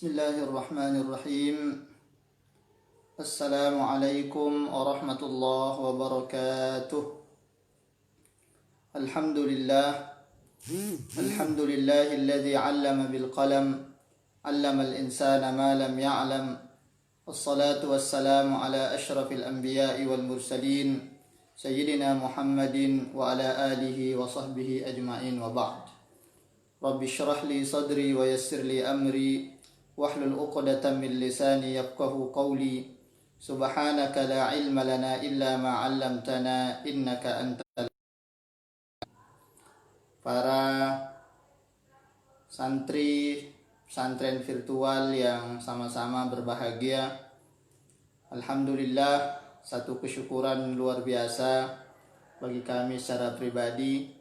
Bismillahirrahmanirrahim. Assalamualaikum warahmatullahi wabarakatuh. Alhamdulillahilladzi 'allama bil qalam, 'allamal insana ma lam ya'lam. Wassalatu wassalamu ala asyrafil anbiya'i wal mursalin, sayyidina Muhammadin wa ala alihi wa sahbihi ajma'in, wa ba'd. Rabbi syrah li sadri wa yassir li amri wahlul 'uqdatam min lisani yafqahu qawli. Subhanaka la ilma lana illa ma 'allamtana innaka antal. Para santri pesantren virtual yang sama-sama berbahagia, alhamdulillah, satu kesyukuran luar biasa bagi kami secara pribadi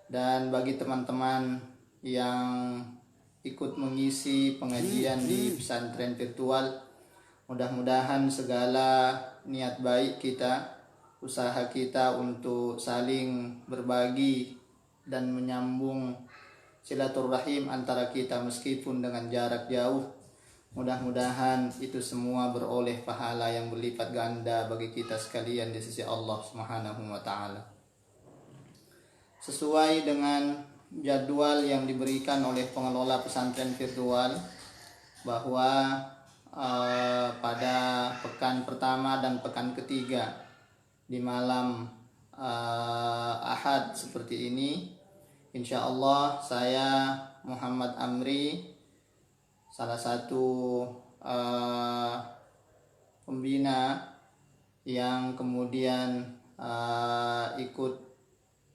dan bagi teman-teman yang ikut mengisi pengajian di pesantren virtual. Mudah-mudahan segala niat baik kita, usaha kita untuk saling berbagi dan menyambung silaturahim antara kita meskipun dengan jarak jauh, mudah-mudahan itu semua beroleh pahala yang berlipat ganda bagi kita sekalian di sisi Allah Subhanahu wa taala. Sesuai dengan jadwal yang diberikan oleh pengelola pesantren virtual bahwa pada pekan pertama dan pekan ketiga di malam Ahad seperti ini, insya Allah saya Muhammad Amri, salah satu pembina yang kemudian ikut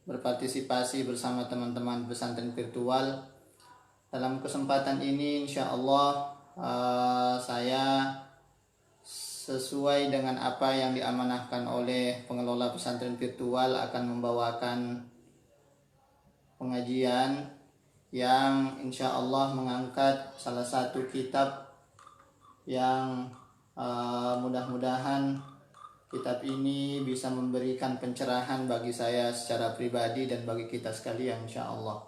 berpartisipasi bersama teman-teman pesantren virtual. Dalam kesempatan ini insya Allah saya sesuai dengan apa yang diamanahkan oleh pengelola pesantren virtual akan membawakan pengajian yang insya Allah mengangkat salah satu kitab yang mudah-mudahan kitab ini bisa memberikan pencerahan bagi saya secara pribadi dan bagi kita sekalian insya Allah.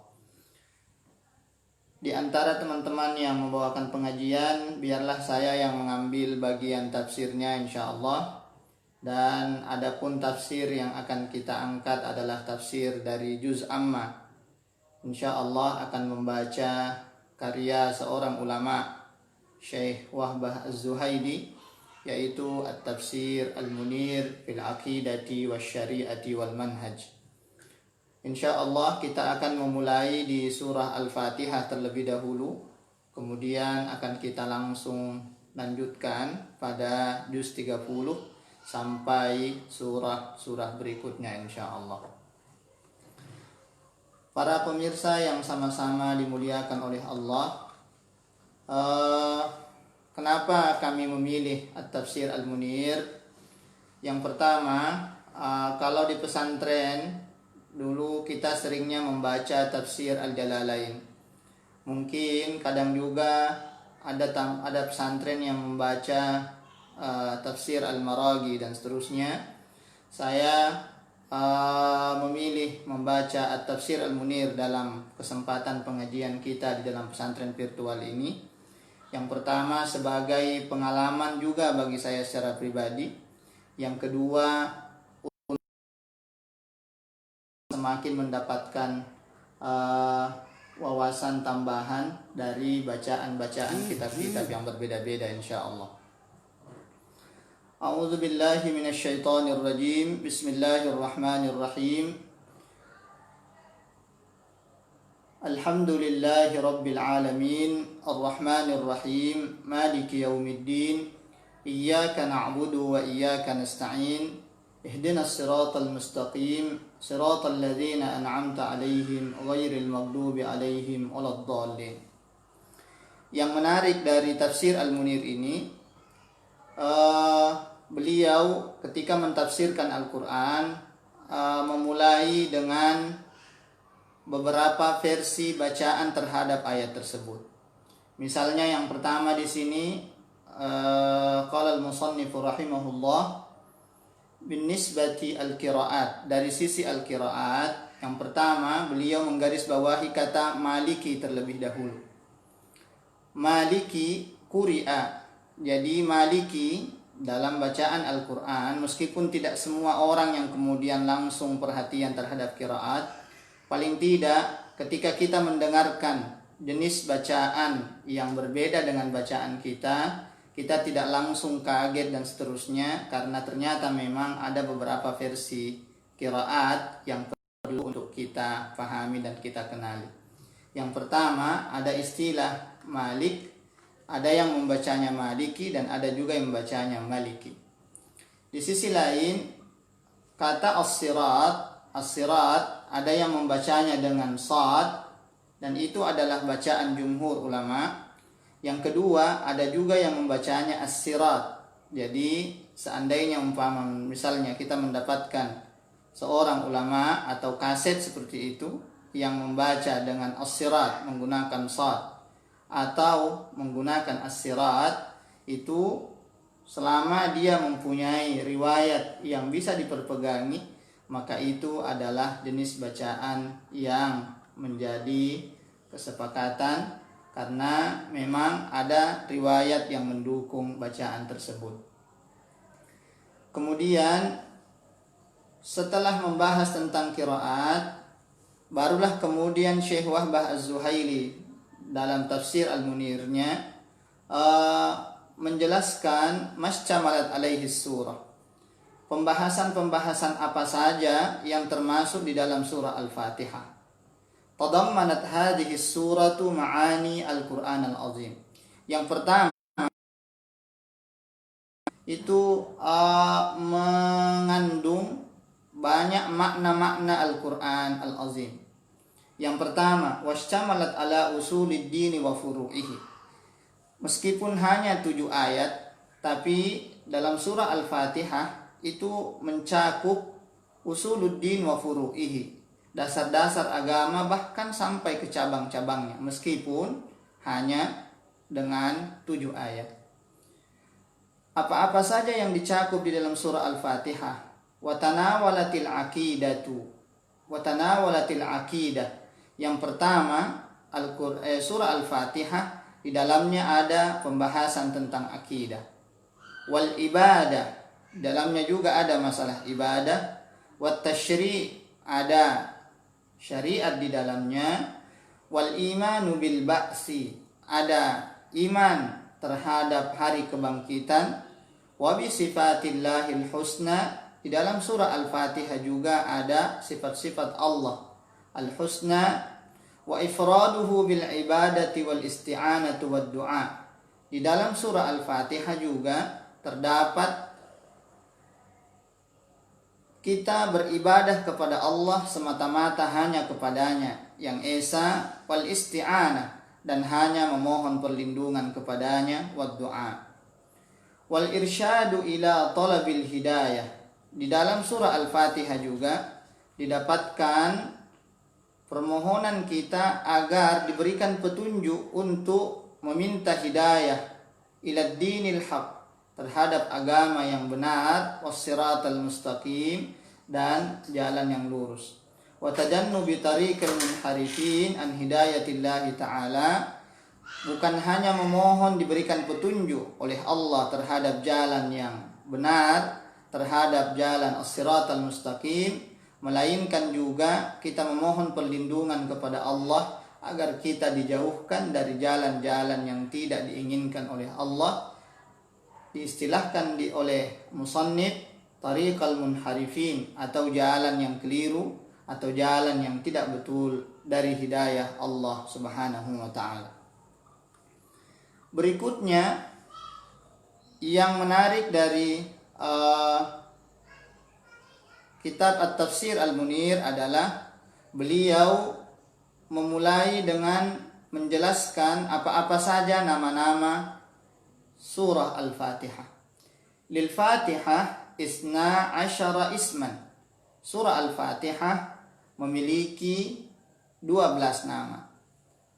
Di antara teman-teman yang membawakan pengajian, biarlah saya yang mengambil bagian tafsirnya insya Allah. Dan adapun tafsir yang akan kita angkat adalah tafsir dari Juz Amma. Insya Allah akan membaca karya seorang ulama, Syekh Wahbah Az-Zuhaidi, yaitu At-Tafsir Al-Munir fil Aqidati Wasyari'ati wal Manhaj. Insya Allah kita akan memulai di surah Al-Fatihah terlebih dahulu, kemudian akan kita langsung lanjutkan pada juz 30 sampai surah-surah berikutnya insya Allah. Para pemirsa yang sama-sama dimuliakan oleh Allah, kenapa kami memilih At-Tafsir Al-Munir? Yang pertama, kalau di pesantren dulu kita seringnya membaca Tafsir Al-Jalalain. Mungkin kadang juga ada pesantren yang membaca Tafsir Al-Maraghi dan seterusnya. Saya memilih membaca At-Tafsir Al-Munir dalam kesempatan pengajian kita di dalam pesantren virtual ini. Yang pertama sebagai pengalaman juga bagi saya secara pribadi. Yang kedua semakin mendapatkan wawasan tambahan dari bacaan-bacaan kitab-kitab yang berbeda-beda insya Allah. A'udzu billahi minasyaitonir rajim. Bismillahirrahmanirrahim. Alhamdulillahi rabbil alamin, arrahmanir rahim, maliki yaumiddin, iyyaka na'budu wa iyyaka nasta'in, ihdinas siratal mustaqim, siratal ladzina an'amta 'alaihim ghairil maghdubi 'alaihim waladdallin. Yang menarik dari Tafsir Al-Munir ini, beliau ketika mentafsirkan Al-Quran memulai dengan beberapa versi bacaan terhadap ayat tersebut. Misalnya yang pertama di sini, qala al-musannif rahimahullah bin nisbati al-qiraat, dari sisi al-qiraat, yang pertama beliau menggarisbawahi kata maliki terlebih dahulu. Maliki quri'a. Jadi Maliki dalam bacaan Al-Quran, meskipun tidak semua orang yang kemudian langsung perhatian terhadap qiraat, paling tidak ketika kita mendengarkan jenis bacaan yang berbeda dengan bacaan kita tidak langsung kaget dan seterusnya, karena ternyata memang ada beberapa versi qiraat yang perlu untuk kita pahami dan kita kenali. Yang pertama, ada istilah Malik, ada yang membacanya Maliki dan ada juga yang membacanya Maliki. Di sisi lain, kata as-sirat ada yang membacanya dengan sad, dan itu adalah bacaan jumhur ulama. Yang kedua, ada juga yang membacanya as-sirat. Jadi seandainya umpama misalnya kita mendapatkan seorang ulama atau kaset seperti itu yang membaca dengan as-sirat menggunakan sad atau menggunakan as-sirat, itu selama dia mempunyai riwayat yang bisa diperpegangi, maka itu adalah jenis bacaan yang menjadi kesepakatan, karena memang ada riwayat yang mendukung bacaan tersebut. Kemudian setelah membahas tentang qiraat, barulah kemudian Syekh Wahbah Az-Zuhaili dalam tafsir Al-Munirnya menjelaskan mascamalat alaihi surah, pembahasan-pembahasan apa saja yang termasuk di dalam surah Al-Fatihah. Tadammanat hadhihi suratu ma'ani al-Qur'an al-azim. Yang pertama itu mengandung banyak makna-makna Al-Qur'an al-azim. Yang pertama, washtamalat ala usulid dini wa furu'ihi. Meskipun hanya 7 ayat, tapi dalam surah Al-Fatihah itu mencakup usuluddin wa furu'ihi, dasar-dasar agama bahkan sampai ke cabang-cabangnya, meskipun hanya dengan 7 ayat. Apa-apa saja yang dicakup di dalam surah Al-Fatihah? Watanawalatil aqidah. Yang pertama, surah Al-Fatihah di dalamnya ada pembahasan tentang akidah. Wal ibadah, dalamnya juga ada masalah ibadah. Wat tasyri', ada syariat di dalamnya. Wal imanu bil ba'si, ada iman terhadap hari kebangkitan. Wa bi sifatillahil husna, di dalam surah Al-Fatihah juga ada sifat-sifat Allah al-husna. Wa ifraduhu bil ibadati wal isti'anatu wad du'a, di dalam surah Al-Fatihah juga terdapat kita beribadah kepada Allah semata-mata hanya kepadanya yang esa, wal isti'anah, dan hanya memohon perlindungan kepadanya, wad du'a. Wal irsyadu ila talabil hidayah, di dalam surah Al-Fatihah juga didapatkan permohonan kita agar diberikan petunjuk untuk meminta hidayah ila dinil haq, terhadap agama yang benar, wassiratal mustaqim, dan jalan yang lurus. Wa tajannubi tariqil munharifin an hidayatillahi ta'ala, bukan hanya memohon diberikan petunjuk oleh Allah terhadap jalan yang benar, terhadap jalan as-siratal mustaqim, melainkan juga kita memohon perlindungan kepada Allah agar kita dijauhkan dari jalan-jalan yang tidak diinginkan oleh Allah. Diistilahkan oleh musannif tariqal munharifin, atau jalan yang keliru atau jalan yang tidak betul dari hidayah Allah Subhanahu wa taala. Berikutnya yang menarik dari kitab At-Tafsir Al-Munir adalah beliau memulai dengan menjelaskan apa-apa saja nama-nama surah Al-Fatihah. Lil Fatihah isna asyara isman. Surah Al-Fatihah memiliki 12 nama.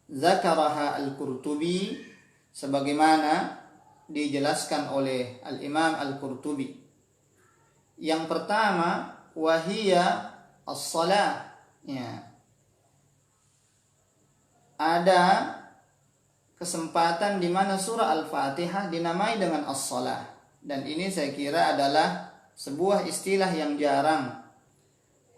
Zakaraha Al-Qurtubi, sebagaimana dijelaskan oleh Al-Imam Al-Qurtubi. Yang pertama, wahiyya as-salah, ya. Ada kesempatan di mana surah Al-Fatihah dinamai dengan as-salah. Dan ini saya kira adalah sebuah istilah yang jarang.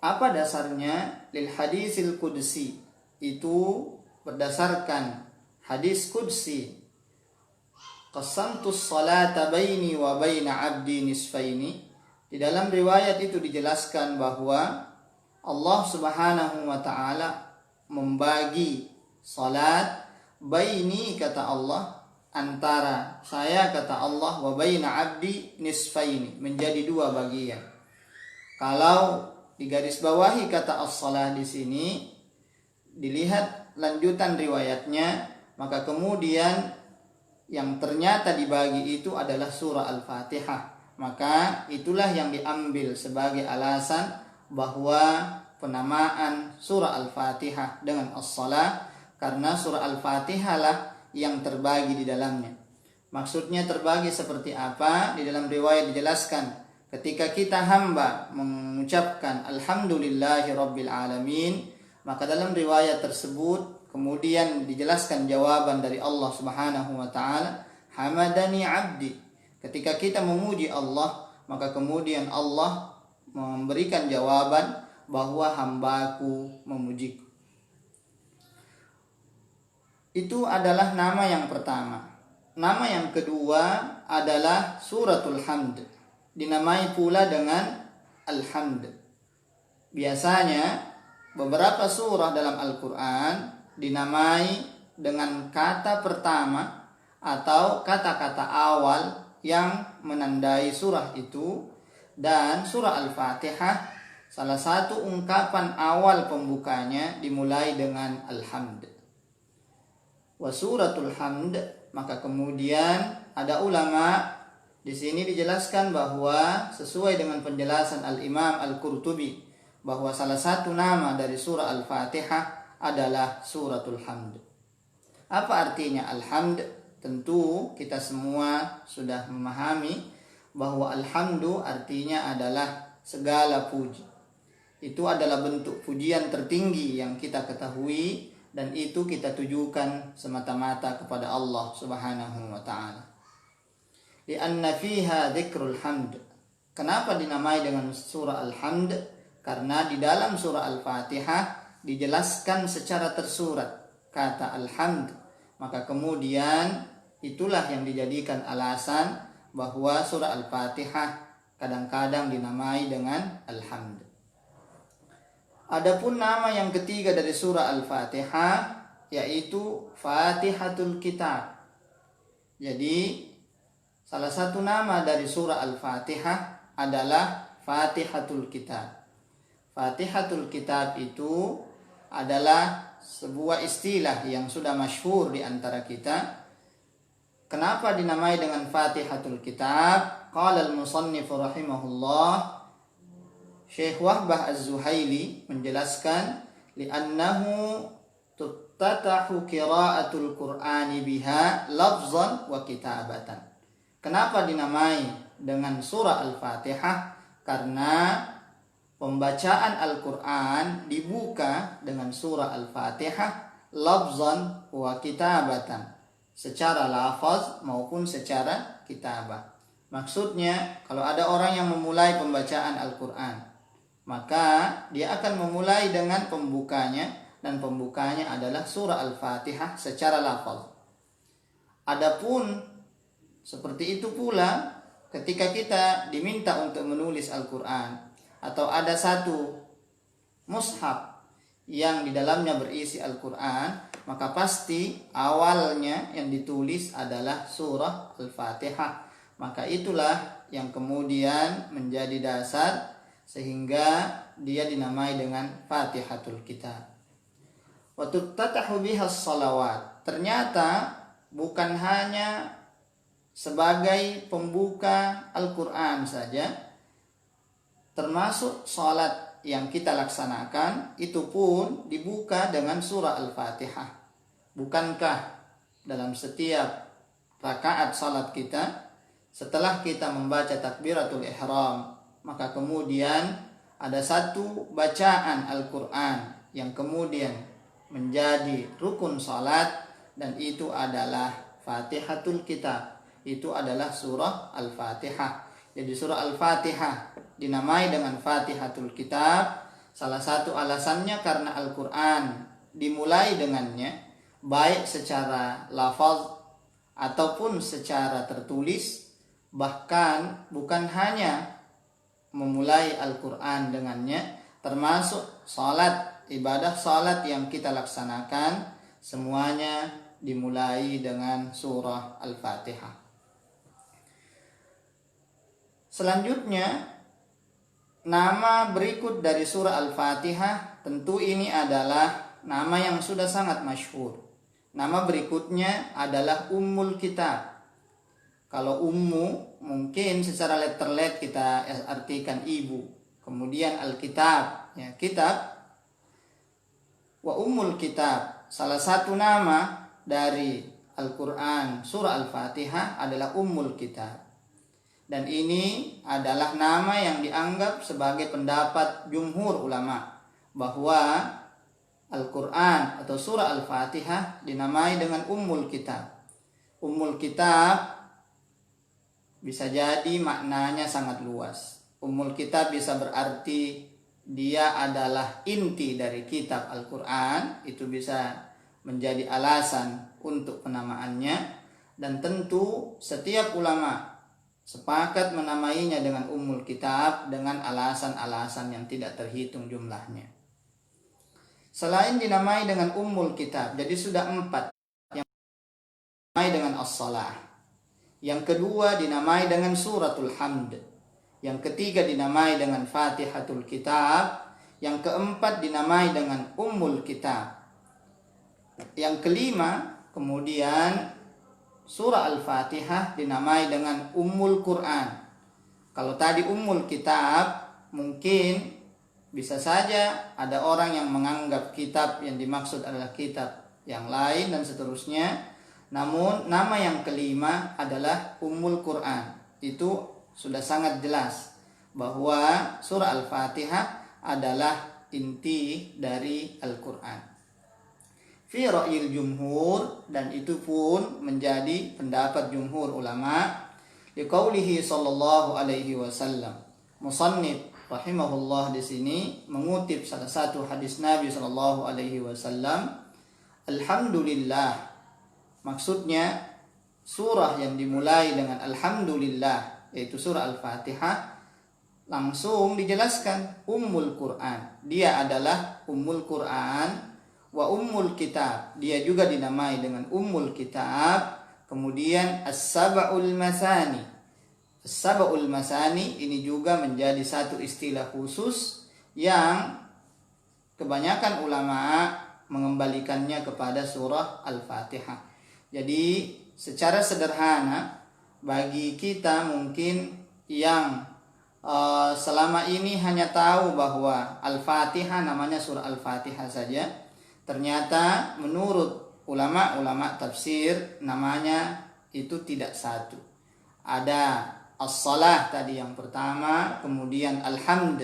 Apa dasarnya? Lil hadisil qudsi. Itu berdasarkan hadis qudsi. Qasamtus salata baini wa baina abdi nisfaini. Di dalam riwayat itu dijelaskan bahwa Allah Subhanahu wa taala membagi salat baini, kata Allah, antara saya, kata Allah, wa baina abdi nisfaini, menjadi dua bagian. Kalau digarisbawahi kata as-salah di sini, dilihat lanjutan riwayatnya, maka kemudian yang ternyata dibagi itu adalah surah Al-Fatihah. Maka itulah yang diambil sebagai alasan bahwa penamaan surah Al-Fatihah dengan as-salah, karena surah Al-Fatihah lah yang terbagi di dalamnya. Maksudnya terbagi seperti apa? Di dalam riwayat dijelaskan, ketika kita hamba mengucapkan Alhamdulillahi Rabbil Alamin, maka dalam riwayat tersebut kemudian dijelaskan jawaban dari Allah Subhanahu wa taala, Hamadani abdi. Ketika kita memuji Allah, maka kemudian Allah memberikan jawaban bahwa hambaku memujiku. Itu adalah nama yang pertama. Nama yang kedua adalah suratul hamd. Dinamai pula dengan al-hamd. Biasanya beberapa surah dalam Al-Quran dinamai dengan kata pertama atau kata-kata awal yang menandai surah itu. Dan surah Al-Fatihah, salah satu ungkapan awal pembukanya dimulai dengan alhamd. Wa suratul hamd, maka kemudian ada ulama di sini dijelaskan bahwa sesuai dengan penjelasan Al-Imam Al-Qurtubi, bahwa salah satu nama dari surah Al-Fatihah adalah suratul hamd. Apa artinya alhamd? Tentu kita semua sudah memahami bahwa alhamdu artinya adalah segala puji. Itu adalah bentuk pujian tertinggi yang kita ketahui, dan itu kita tujukan semata-mata kepada Allah Subhanahu wa taala. Lianna fiha dzikrul hamd. Kenapa dinamai dengan surah Al-Hamd? Karena di dalam surah Al-Fatihah dijelaskan secara tersurat kata alhamd. Maka kemudian itulah yang dijadikan alasan bahwa surah Al-Fatihah kadang-kadang dinamai dengan alhamd. Adapun nama yang ketiga dari surah Al-Fatihah yaitu Fatihatul Kitab. Jadi salah satu nama dari surah Al-Fatihah adalah Fatihatul Kitab. Fatihatul Kitab itu adalah sebuah istilah yang sudah masyhur di antara kita. Kenapa dinamai dengan Fatihatul Kitab? Qala al-musannif rahimahullah, Syekh Wahbah Az-Zuhaili menjelaskan, li'annahu tuttatahu qira'atul Qur'ani biha lafzan wa kitabatan. Kenapa dinamai dengan surah Al-Fatihah? Karena pembacaan Al-Quran dibuka dengan surah Al-Fatihah lafzan wa kitabatan, secara lafaz maupun secara kitabah. Maksudnya kalau ada orang yang memulai pembacaan Al-Quran, maka dia akan memulai dengan pembukanya, dan pembukanya adalah surah Al-Fatihah secara lafaz. Adapun seperti itu pula ketika kita diminta untuk menulis Al-Quran, atau ada satu mushaf yang di dalamnya berisi Al-Quran, maka pasti awalnya yang ditulis adalah surah Al-Fatihah. Maka itulah yang kemudian menjadi dasar sehingga dia dinamai dengan Fatihatul Kitab. Wa tuttatahu biha shalawat. Ternyata bukan hanya sebagai pembuka Al-Quran saja, termasuk salat yang kita laksanakan itu pun dibuka dengan surah Al-Fatihah. Bukankah dalam setiap rakaat salat kita, setelah kita membaca takbiratul ihram, maka kemudian ada satu bacaan Al-Quran yang kemudian menjadi rukun salat, dan itu adalah Fatihatul Kitab. Itu adalah surah Al-Fatihah. Jadi surah Al-Fatihah dinamai dengan Fatihatul Kitab. Salah satu alasannya karena Al-Quran dimulai dengannya, baik secara lafaz ataupun secara tertulis. Bahkan bukan hanya memulai Al-Quran dengannya, termasuk salat, ibadah salat yang kita laksanakan, semuanya dimulai dengan surah Al-Fatihah. Selanjutnya, nama berikut dari surah Al-Fatihah, tentu ini adalah nama yang sudah sangat masyhur. Nama berikutnya adalah Ummul Kitab. Kalau ummu mungkin secara letterlet kita artikan ibu. Kemudian Al-Kitab, ya, kitab. Wa Ummul Kitab, salah satu nama dari Al-Quran surah Al-Fatihah adalah Ummul Kitab. Dan ini adalah nama yang dianggap sebagai pendapat jumhur ulama, bahwa Al-Quran atau surah Al-Fatihah dinamai dengan Ummul Kitab. Ummul Kitab bisa jadi maknanya sangat luas. Ummul Kitab bisa berarti dia adalah inti dari kitab Al-Quran. Itu bisa menjadi alasan untuk penamaannya. Dan tentu setiap ulama sepakat menamainya dengan Ummul Kitab dengan alasan-alasan yang tidak terhitung jumlahnya. Selain dinamai dengan Ummul Kitab, jadi sudah 4. Yang dinamai dengan As-Salah. Yang kedua dinamai dengan Suratul Hamd. Yang ketiga dinamai dengan Fatihatul Kitab. Yang keempat dinamai dengan Ummul Kitab. Yang kelima kemudian surah Al-Fatihah dinamai dengan Ummul Quran. Kalau tadi Ummul Kitab, mungkin bisa saja ada orang yang menganggap kitab yang dimaksud adalah kitab yang lain dan seterusnya. Namun nama yang kelima adalah Ummul Quran. Itu sudah sangat jelas bahwa surah Al-Fatihah adalah inti dari Al-Quran. Fi ra'yil jumhur, dan itu pun menjadi pendapat jumhur ulama, liqaulihi sallallahu alaihi wasallam. Musannif rahimahullah di sini mengutip salah satu hadis Nabi sallallahu alaihi wasallam, alhamdulillah. Maksudnya surah yang dimulai dengan alhamdulillah, yaitu surah Al-Fatihah, langsung dijelaskan Ummul Quran. Dia adalah Ummul Quran. Wa Ummul Kitab, dia juga dinamai dengan Ummul Kitab. Kemudian As-Sab'ul Masani. As-Sab'ul Masani ini juga menjadi satu istilah khusus yang kebanyakan ulama mengembalikannya kepada surah Al-Fatihah. Jadi secara sederhana bagi kita mungkin yang selama ini hanya tahu bahwa Al-Fatihah namanya surah Al-Fatihah saja, ternyata menurut ulama-ulama tafsir namanya itu tidak satu. Ada As-Salah tadi yang pertama, kemudian Al-Hamd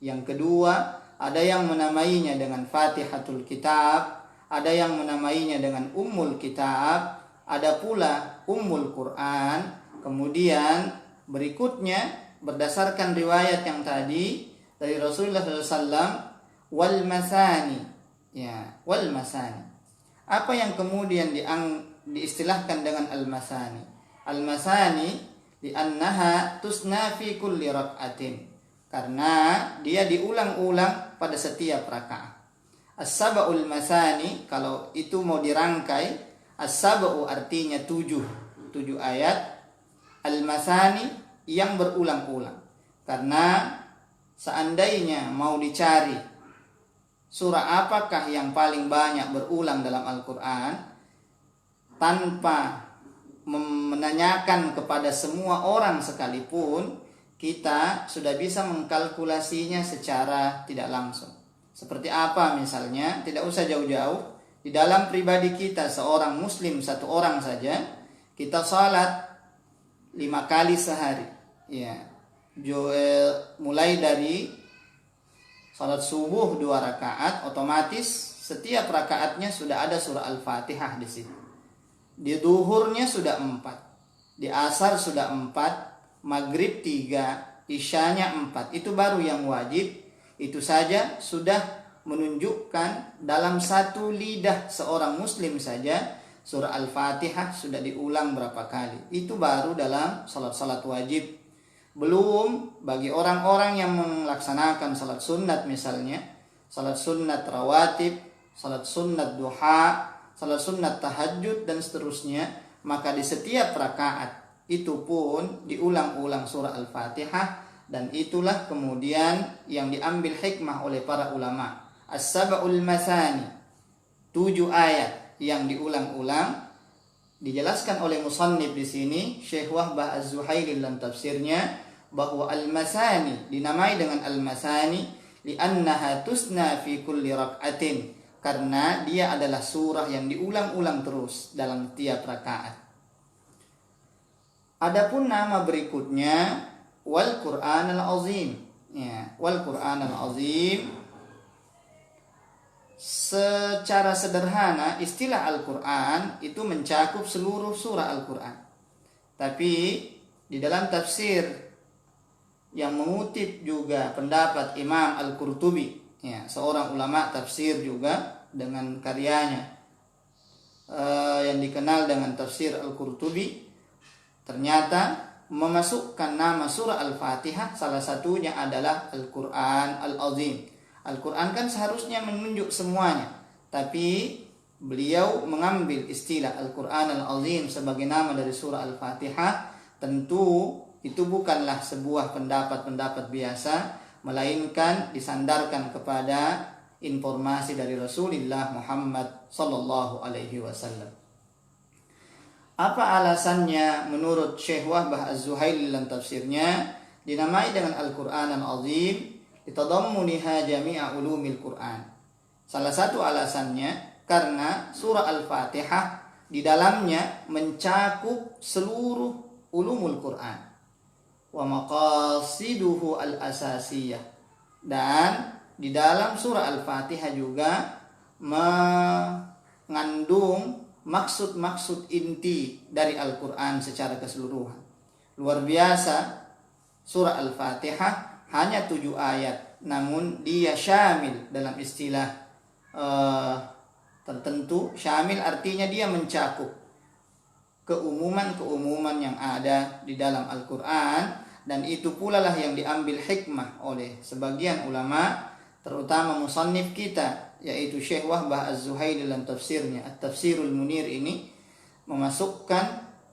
yang kedua, ada yang menamainya dengan Fatihatul Kitab, ada yang menamainya dengan Ummul Kitab, ada pula Ummul Quran. Kemudian berikutnya berdasarkan riwayat yang tadi dari Rasulullah SAW, wal masani. Ya, wal masani. Apa yang kemudian diistilahkan dengan al-masani? Al-masani li'annaha tusna fi kulli rak'atin. Karena dia diulang-ulang pada setiap rakaat. As-sab'ul masani, kalau itu mau dirangkai, as-sab'u artinya 7 ayat. Al-masani yang berulang-ulang. Karena seandainya mau dicari surah apakah yang paling banyak berulang dalam Al-Quran, tanpa menanyakan kepada semua orang sekalipun, kita sudah bisa mengkalkulasinya secara tidak langsung. Seperti apa misalnya, tidak usah jauh-jauh, di dalam pribadi kita seorang muslim, satu orang saja, kita salat 5 kali sehari. Ya, mulai dari salat subuh 2 rakaat, otomatis setiap rakaatnya sudah ada surah Al-Fatihah di situ. Di duhurnya sudah 4, di asar sudah 4, maghrib 3, isyanya 4. Itu baru yang wajib. Itu saja sudah menunjukkan dalam satu lidah seorang muslim saja surah Al-Fatihah sudah diulang berapa kali. Itu baru dalam salat-salat wajib. Belum bagi orang-orang yang melaksanakan salat sunat, misalnya salat sunat rawatib, salat sunat duha, salat sunat tahajud dan seterusnya, maka di setiap rakaat itu pun diulang-ulang surah Al-Fatihah. Dan itulah kemudian yang diambil hikmah oleh para ulama. As-sab'ul masani, 7 ayat yang diulang-ulang, dijelaskan oleh musannif di sini Syekh Wahbah Az-Zuhaili dalam tafsirnya bahwa al-masani dinamai dengan al-masani li'annaha tusna fi kulli rak'atin, karena dia adalah surah yang diulang-ulang terus dalam tiap rakaat. Adapun nama berikutnya wal Qur'an al-Azim. Ya, wal Qur'an al-Azim, secara sederhana istilah Al-Quran itu mencakup seluruh surah Al-Quran. Tapi di dalam tafsir yang mengutip juga pendapat Imam Al-Qurtubi, ya, seorang ulama tafsir juga dengan karyanya yang dikenal dengan tafsir Al-Qurtubi, ternyata memasukkan nama surah Al-Fatihah salah satunya adalah Al-Quran Al-Azim. Al-Quran kan seharusnya menunjuk semuanya, tapi beliau mengambil istilah Al-Quran Al-Azim sebagai nama dari surah Al-Fatihah. Tentu itu bukanlah sebuah pendapat-pendapat biasa, melainkan disandarkan kepada informasi dari Rasulullah Muhammad sallallahu alaihi wasallam. Apa alasannya menurut Syekh Wahbah Az-Zuhaili dalam tafsirnya dinamai dengan Al-Quran Al-Azim litadammuniha jami'a ulumil Quran? Salah satu alasannya karena surah Al-Fatihah di dalamnya mencakup seluruh ulumul Quran wa maqasiduhu al-asasiyah, dan di dalam surah Al-Fatihah juga mengandung maksud-maksud inti dari Al-Quran secara keseluruhan. Luar biasa, surah Al-Fatihah hanya 7 ayat, namun dia syamil dalam istilah tertentu. Syamil artinya dia mencakup keumuman-keumuman yang ada di dalam Al-Quran, dan itu pula lah yang diambil hikmah oleh sebagian ulama, terutama musannif kita, yaitu Syekh Wahbah Az-Zuhaili dalam tafsirnya At-Tafsirul Munir ini, memasukkan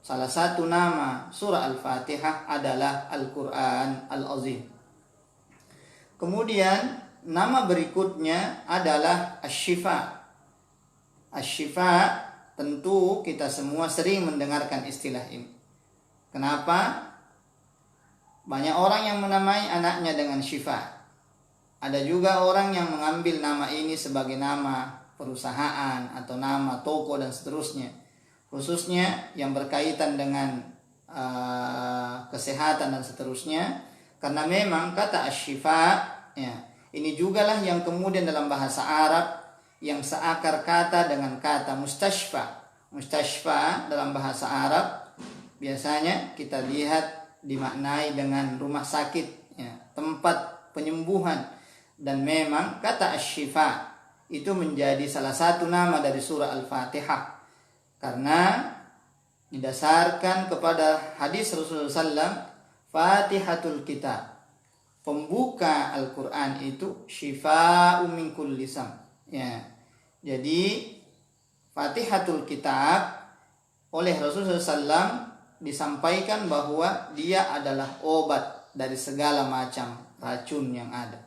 salah satu nama surah Al-Fatihah adalah Al-Quran Al-Azim. Kemudian nama berikutnya adalah Asy-Syifa. Asy-Syifa tentu kita semua sering mendengarkan istilah ini. Kenapa? Banyak orang yang menamai anaknya dengan Syifa. Ada juga orang yang mengambil nama ini sebagai nama perusahaan atau nama toko dan seterusnya. Khususnya yang berkaitan dengan kesehatan dan seterusnya. Karena memang kata Asy-Syifa, ya, ini jugalah yang kemudian dalam bahasa Arab yang seakar kata dengan kata mustashfa. Mustashfa dalam bahasa Arab biasanya kita lihat dimaknai dengan rumah sakit, ya, tempat penyembuhan. Dan memang kata Asy-Syifa itu menjadi salah satu nama dari surah Al-Fatihah, karena didasarkan kepada hadis Rasulullah SAW, Fatihatul Kitab, pembuka Al-Quran itu syifa'un min kulli sam. Ya. Jadi Fatihatul Kitab oleh Rasulullah SAW disampaikan bahwa dia adalah obat dari segala macam racun yang ada.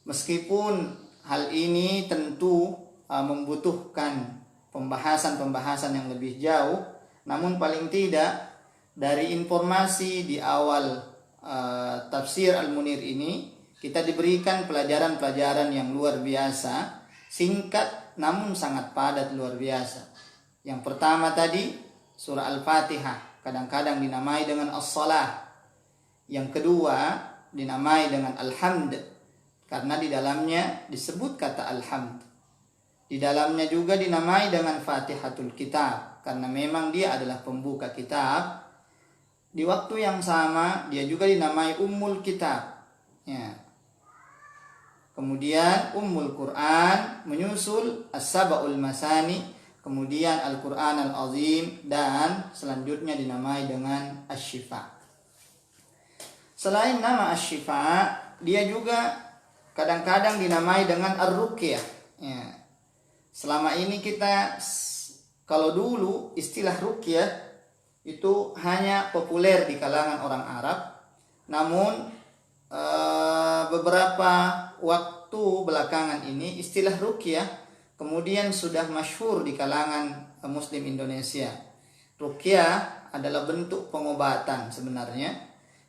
Meskipun hal ini tentu membutuhkan pembahasan-pembahasan yang lebih jauh, namun paling tidak dari informasi di awal tafsir Al-Munir ini kita diberikan pelajaran-pelajaran yang luar biasa, singkat namun sangat padat, luar biasa. Yang pertama tadi surah Al-Fatihah kadang-kadang dinamai dengan As-Salah. Yang kedua dinamai dengan Alhamd, karena di dalamnya disebut kata Alhamd. Di dalamnya juga dinamai dengan Fatihatul Kitab. karena memang dia adalah pembuka kitab. Di waktu yang sama dia juga dinamai Ummul Kitab. Ya. Kemudian Ummul Quran, menyusul As-Sab'ul Masani, kemudian Al-Quran Al-Azim, dan selanjutnya dinamai dengan Asy-Syifa. Selain nama Asy-Syifa, dia juga kadang-kadang dinamai dengan Ar-Ruqyah. Ya. Selama ini kita, kalau dulu istilah Ruqyah itu hanya populer di kalangan orang Arab, namun beberapa waktu belakangan ini istilah ruqyah kemudian sudah masyhur di kalangan Muslim Indonesia. Ruqyah adalah bentuk pengobatan sebenarnya,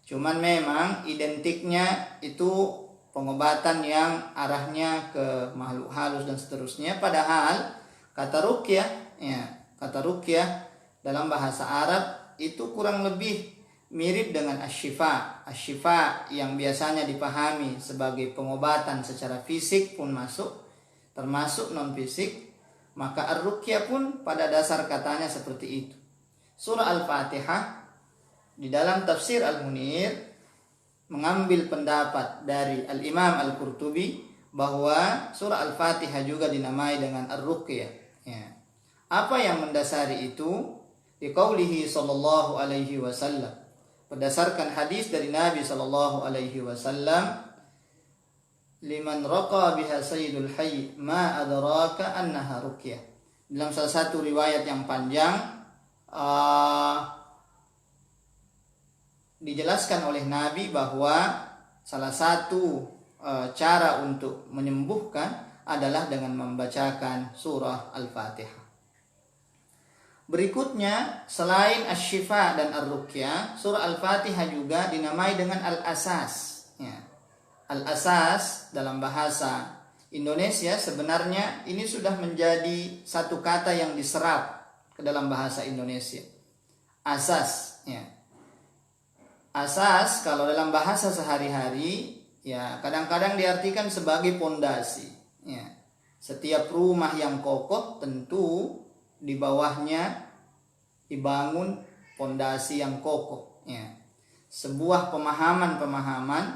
cuman memang identiknya itu pengobatan yang arahnya ke makhluk halus dan seterusnya. Padahal kata ruqyah dalam bahasa Arab itu kurang lebih mirip dengan asy-syifa. Asy-syifa yang biasanya dipahami sebagai pengobatan secara fisik pun masuk, termasuk non fisik. Maka ar-ruqyah pun pada dasar katanya seperti itu. Surah Al-Fatihah di dalam tafsir Al-Munir mengambil pendapat dari Al-Imam Al-Qurtubi bahwa surah Al-Fatihah juga dinamai dengan ar-ruqyah. Ya. Apa yang mendasari itu? Di qaulihi sallallahu alaihi wasallam, berdasarkan hadis dari Nabi sallallahu alaihi wasallam, liman raqa biha sayyidul hayy ma adraka annaha ruqyah. Dalam salah satu riwayat yang panjang dijelaskan oleh Nabi bahwa salah satu cara untuk menyembuhkan adalah dengan membacakan surah Al-Fatihah. Berikutnya, selain Asy-Syifa dan Ar-Ruqyah, surah Al-Fatihah juga dinamai dengan Al-Asas. Ya. Al-Asas dalam bahasa Indonesia sebenarnya ini sudah menjadi satu kata yang diserap ke dalam bahasa Indonesia. Asas. Ya. Asas kalau dalam bahasa sehari-hari, ya kadang-kadang diartikan sebagai pondasi. Ya. Setiap rumah yang kokoh tentu di bawahnya dibangun pondasi yang kokoh. Ya. Sebuah pemahaman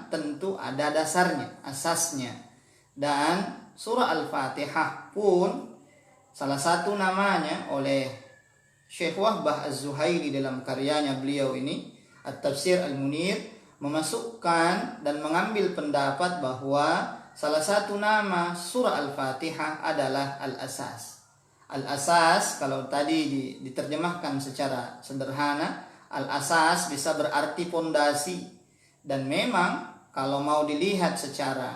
tentu ada dasarnya, asasnya. Dan surah Al-Fatihah pun salah satu namanya oleh Syekh Wahbah Az-Zuhaili dalam karyanya beliau ini, At-Tafsir Al-Munir, memasukkan dan mengambil pendapat bahwa salah satu nama surah Al-Fatihah adalah Al-Asas. Al-Asas kalau tadi diterjemahkan secara sederhana, Al-Asas bisa berarti pondasi. Dan memang kalau mau dilihat secara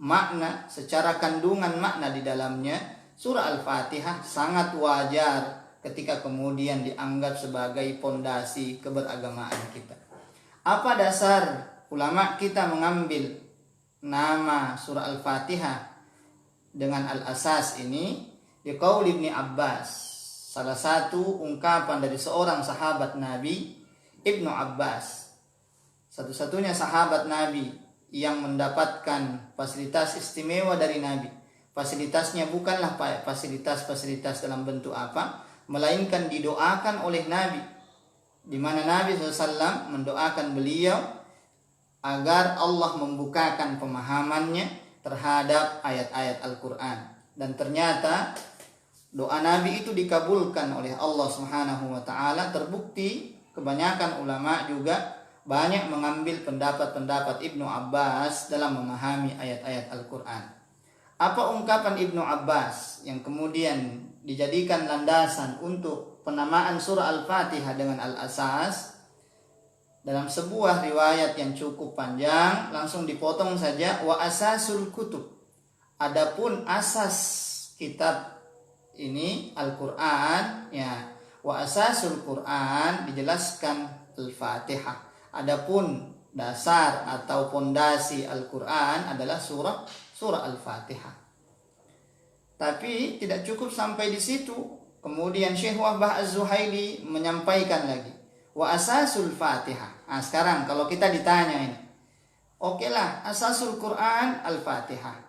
makna, secara kandungan makna di dalamnya, surah Al-Fatihah sangat wajar ketika kemudian dianggap sebagai pondasi keberagamaan kita. Apa dasar ulama kita mengambil nama surah Al-Fatihah dengan Al-Asas ini? Di qaul Ibnu Abbas, salah satu ungkapan dari seorang sahabat Nabi, Ibnu Abbas, satu-satunya sahabat Nabi yang mendapatkan fasilitas istimewa dari Nabi. Fasilitasnya bukanlah fasilitas dalam bentuk apa, melainkan didoakan oleh Nabi, di mana Nabi SAW mendoakan beliau agar Allah membukakan pemahamannya terhadap ayat-ayat Al-Quran. Dan ternyata doa Nabi itu dikabulkan oleh Allah Subhanahu wa taala. Terbukti kebanyakan ulama juga banyak mengambil pendapat-pendapat Ibnu Abbas dalam memahami ayat-ayat Al-Quran. Apa ungkapan Ibnu Abbas yang kemudian dijadikan landasan untuk penamaan surah Al-Fatihah dengan Al-Asas? Dalam sebuah riwayat yang cukup panjang, langsung dipotong saja, wa asasul kutub. Adapun asas kitab ini Al-Quran, ya, wa asasul Quran dijelaskan Al-Fatihah. Adapun dasar atau pondasi Al-Quran adalah surah Al-Fatihah. Tapi tidak cukup sampai di situ. Kemudian Syekh Wahbah Az-Zuhaili menyampaikan lagi, wa asasul Fatihah. Nah, sekarang kalau kita ditanya ini, oke lah, asasul Quran Al-Fatihah.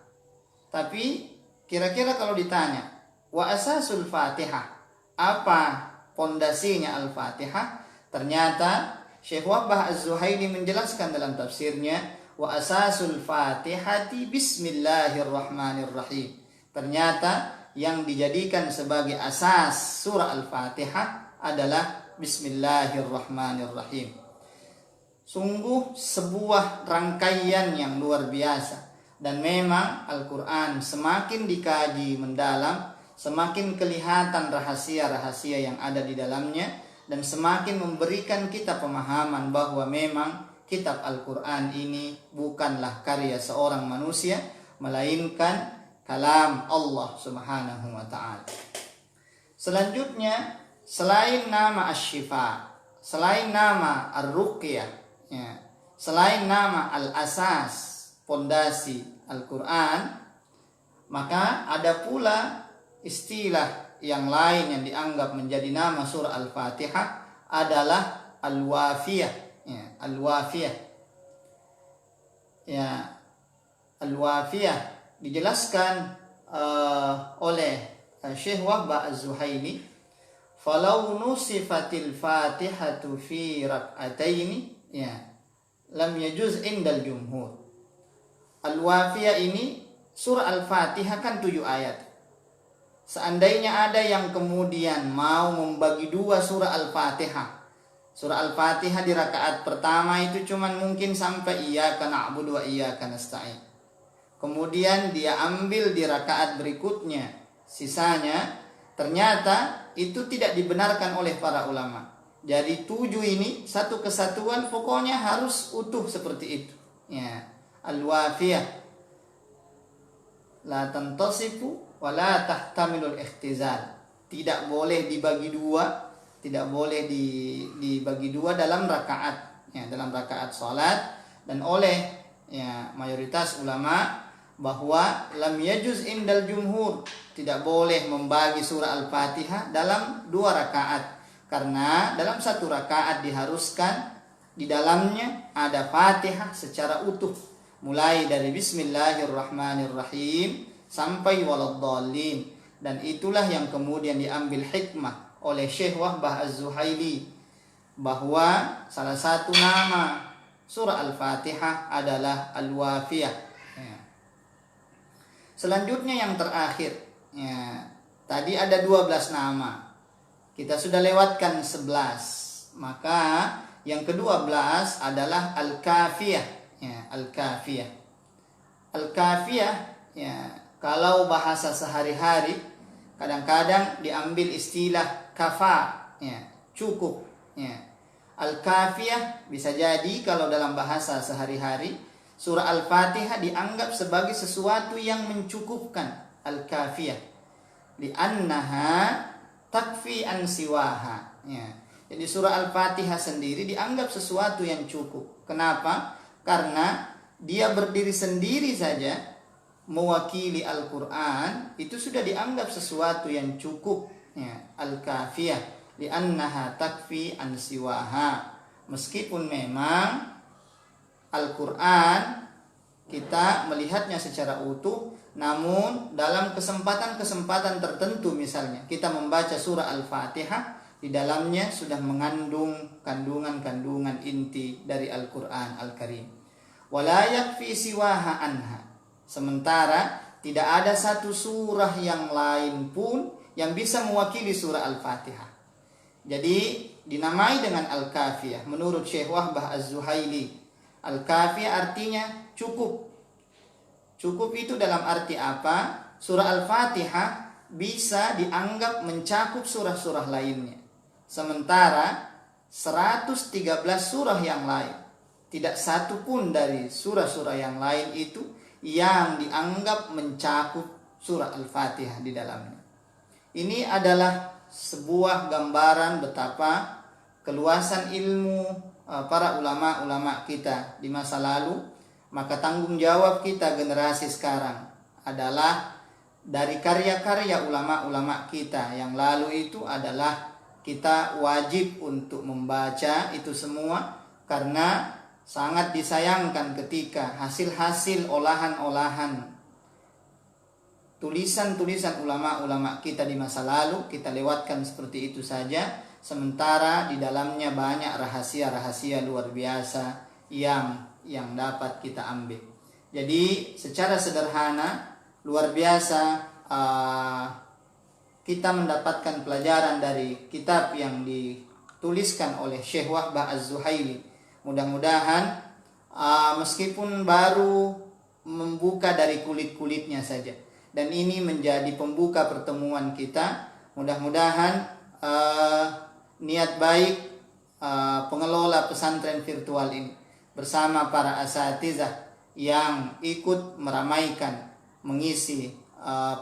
Tapi kira-kira kalau ditanya wa asasul Fatihah, apa pondasinya Al-Fatihah, ternyata Syekh Wahbah Az-Zuhaili menjelaskan dalam tafsirnya, wa asasul Fatihati bismillahirrahmanirrahim. Ternyata yang dijadikan sebagai asas surah Al-Fatihah adalah bismillahirrahmanirrahim. Sungguh sebuah rangkaian yang luar biasa. Dan memang Al-Quran semakin dikaji mendalam, semakin kelihatan rahasia-rahasia yang ada di dalamnya, dan semakin memberikan kita pemahaman bahwa memang kitab Al-Quran ini bukanlah karya seorang manusia, melainkan kalam Allah Subhanahu wa ta'ala. Selanjutnya, selain nama Asy-Syifa, selain nama Ar-Ruqyah, ya, selain nama Al-Asas, pondasi Al-Quran, maka ada pula istilah yang lain yang dianggap menjadi nama surah Al-Fatihah adalah Al-Wafiyah. Ya, Al-Wafiyah. Ya, Al-Wafiyah dijelaskan oleh Syekh Wahbah Az-Zuhaili, falau nusifatil Fatihatu fi rak'ataini, ya, lam yajuz indal jumhur. Al-Wafiyah ini, surah Al-Fatihah kan 7 ayat. Seandainya ada yang kemudian mau membagi 2 surah Al-Fatihah, surah Al-Fatihah di rakaat pertama itu cuman mungkin sampai iyyaka na'budu wa iyyaka nasta'in. Kemudian dia ambil di rakaat berikutnya sisanya, ternyata itu tidak dibenarkan oleh para ulama. Jadi 7 ini satu kesatuan, pokoknya harus utuh seperti itu. Ya. Al-Wafiyah la tantasifu wa la tahtamilul ikhtizal. Tidak boleh dibagi 2, tidak boleh dibagi 2 dalam rakaat, ya, dalam rakaat salat. Dan oleh, ya, mayoritas ulama bahwa lam yajuz indal jumhur, tidak boleh membagi surah Al-Fatihah dalam 2 rakaat, karena dalam 1 rakaat diharuskan di dalamnya ada Fatihah secara utuh, mulai dari bismillahirrahmanirrahim sampai waladdallin. Dan itulah yang kemudian diambil hikmah oleh Syekh Wahbah Az-Zuhaili, bahwa salah satu nama surah Al-Fatihah adalah Al-Wafiyah. Ya. Selanjutnya yang terakhir, ya, tadi ada 12 nama, kita sudah lewatkan 11, maka yang ke-12 adalah Al-Kafiyah. Ya, Al-Kafiyah. Al-Kafiyah, ya, kalau bahasa sehari-hari kadang-kadang diambil istilah kafa, ya, cukup. Ya. Al-Kafiyah bisa jadi kalau dalam bahasa sehari-hari surah Al-Fatihah dianggap sebagai sesuatu yang mencukupkan. Al-Kafiyah li'annaha takfi an siwaha. Ya. Jadi surah Al-Fatihah sendiri dianggap sesuatu yang cukup. Kenapa? Karena dia berdiri sendiri saja mewakili Al-Quran, itu sudah dianggap sesuatu yang cukup. Ya, Al-Kafiyah li'annaha takfi an siwaha. Meskipun memang Al-Quran kita melihatnya secara utuh, namun dalam kesempatan-kesempatan tertentu, misalnya kita membaca surah Al-Fatihah, di dalamnya sudah mengandung kandungan-kandungan inti dari Al-Quran Al-Karim. Wala yakfi siwaha anha. Sementara tidak ada satu surah yang lain pun yang bisa mewakili surah Al-Fatihah. Jadi dinamai dengan Al-Kafiyah menurut Syekh Wahbah Az-Zuhaili. Al-Kafiyah artinya cukup. Cukup itu dalam arti apa? Surah Al-Fatihah bisa dianggap mencakup surah-surah lainnya. Sementara 113 surah yang lain, tidak satu pun dari surah-surah yang lain itu yang dianggap mencakup surah Al-Fatihah di dalamnya. Ini adalah sebuah gambaran betapa keluasan ilmu para ulama-ulama kita di masa lalu. Maka tanggung jawab kita generasi sekarang adalah dari karya-karya ulama-ulama kita yang lalu itu adalah kita wajib untuk membaca itu semua, karena sangat disayangkan ketika hasil-hasil olahan-olahan tulisan-tulisan ulama-ulama kita di masa lalu kita lewatkan seperti itu saja, sementara di dalamnya banyak rahasia-rahasia luar biasa yang dapat kita ambil. Jadi secara sederhana luar biasa kita mendapatkan pelajaran dari kitab yang dituliskan oleh Syekh Wahbah Az-Zuhaili. Mudah-mudahan meskipun baru membuka dari kulit-kulitnya saja, dan ini menjadi pembuka pertemuan kita. Mudah-mudahan niat baik pengelola pesantren virtual ini bersama para asatizah yang ikut meramaikan, mengisi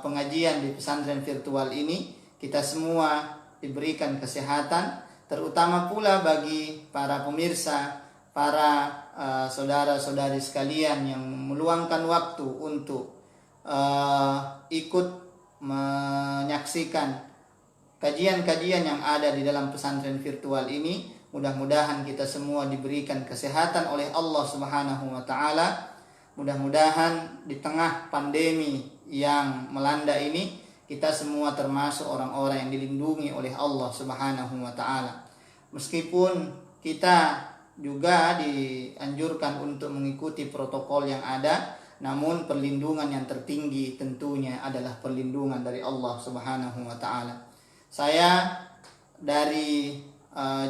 pengajian di pesantren virtual ini, kita semua diberikan kesehatan, terutama pula bagi para pemirsa, para saudara-saudari sekalian yang meluangkan waktu untuk ikut menyaksikan kajian-kajian yang ada di dalam pesantren virtual ini. Mudah-mudahan kita semua diberikan kesehatan oleh Allah Subhanahu wa taala. Mudah-mudahan di tengah pandemi yang melanda ini kita semua termasuk orang-orang yang dilindungi oleh Allah Subhanahu wa taala. Meskipun kita juga dianjurkan untuk mengikuti protokol yang ada, namun perlindungan yang tertinggi tentunya adalah perlindungan dari Allah Subhanahu wa taala. Saya dari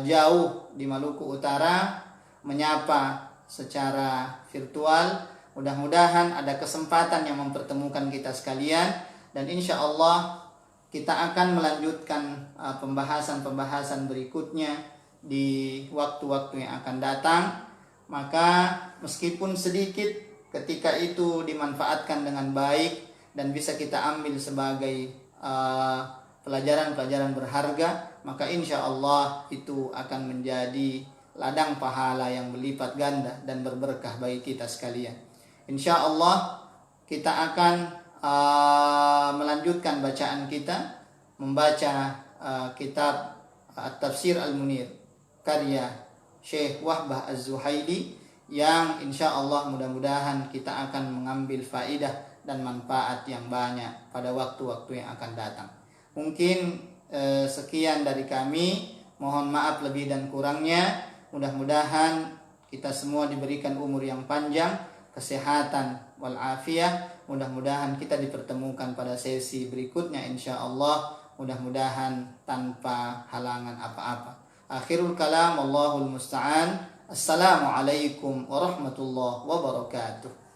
jauh di Maluku Utara menyapa secara virtual. Mudah-mudahan ada kesempatan yang mempertemukan kita sekalian, dan insya Allah kita akan melanjutkan pembahasan-pembahasan berikutnya di waktu-waktu yang akan datang. Maka meskipun sedikit, ketika itu dimanfaatkan dengan baik dan bisa kita ambil sebagai pelajaran-pelajaran berharga, maka insya Allah itu akan menjadi ladang pahala yang berlipat ganda dan berberkah bagi kita sekalian. Insya Allah kita akan melanjutkan bacaan kita, membaca kitab At-Tafsir Al-Munir karya Syekh Wahbah Az-Zuhaili, yang insya Allah mudah-mudahan kita akan mengambil faidah dan manfaat yang banyak pada waktu-waktu yang akan datang. Mungkin sekian dari kami, mohon maaf lebih dan kurangnya. Mudah-mudahan kita semua diberikan umur yang panjang, kesehatan walafiat. Mudah-mudahan kita dipertemukan pada sesi berikutnya insya Allah, mudah-mudahan tanpa halangan apa-apa. Akhirul kalam, Allahul musta'an. Assalamualaikum warahmatullahi wabarakatuh.